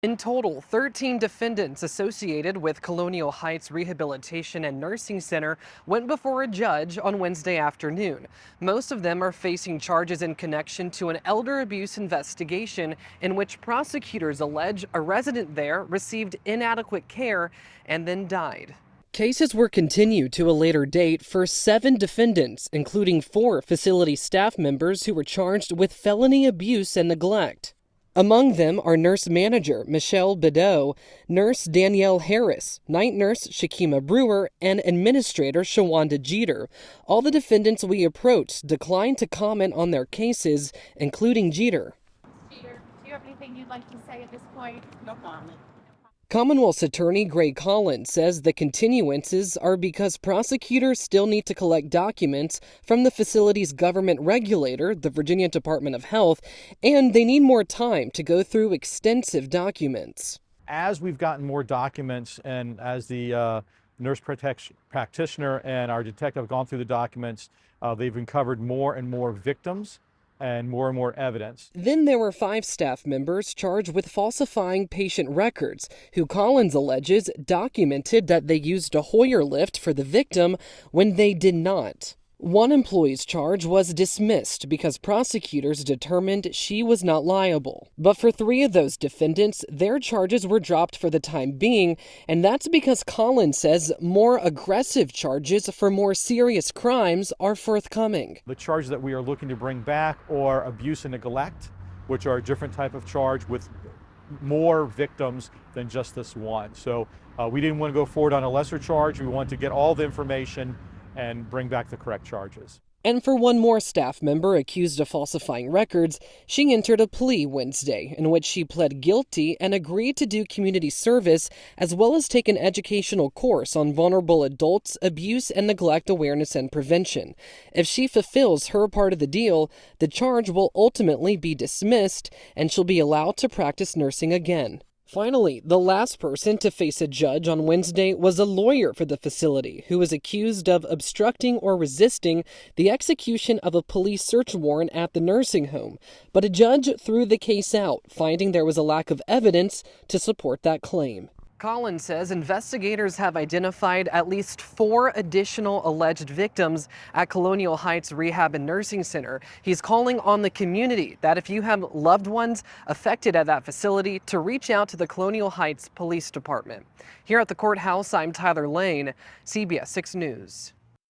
In total, 13 defendants associated with Colonial Heights Rehabilitation and Nursing Center went before a judge on Wednesday afternoon. Most of them are facing charges in connection to an elder abuse investigation in which prosecutors allege a resident there received inadequate care and then died. Cases were continued to a later date for 7 defendants, including 4 facility staff members who were charged with felony abuse and neglect. Among them are nurse manager Michelle Bedeau, nurse Danielle Harris, night nurse Shakima Brewer, and administrator Shawanda Jeter. All the defendants we approached declined to comment on their cases, including Jeter. Jeter, do you have anything you'd like to say at this point? No comment. Commonwealth's attorney Greg Collins says the continuances are because prosecutors still need to collect documents from the facility's government regulator, the Virginia Department of Health, and they need more time to go through extensive documents. As we've gotten more documents and as the nurse practitioner and our detective have gone through the documents, they've uncovered more and more victims and more evidence. Then there were 5 staff members charged with falsifying patient records, who Collins alleges documented that they used a Hoyer lift for the victim when they did not. One employee's charge was dismissed because prosecutors determined she was not liable. But for 3 of those defendants, their charges were dropped for the time being, and that's because Collins says more aggressive charges for more serious crimes are forthcoming. The charges that we are looking to bring back are abuse and neglect, which are a different type of charge with more victims than just this one. So we didn't want to go forward on a lesser charge. We wanted to get all the information and bring back the correct charges. And for one more staff member accused of falsifying records, she entered a plea Wednesday in which she pled guilty and agreed to do community service as well as take an educational course on vulnerable adults, abuse and neglect awareness and prevention. If she fulfills her part of the deal, the charge will ultimately be dismissed and she'll be allowed to practice nursing again. Finally, the last person to face a judge on Wednesday was a lawyer for the facility who was accused of obstructing or resisting the execution of a police search warrant at the nursing home. But a judge threw the case out, finding there was a lack of evidence to support that claim. Collins says investigators have identified at least 4 additional alleged victims at Colonial Heights Rehab and Nursing Center. He's calling on the community that if you have loved ones affected at that facility to reach out to the Colonial Heights Police Department. Here at the courthouse, I'm Tyler Lane, CBS 6 News.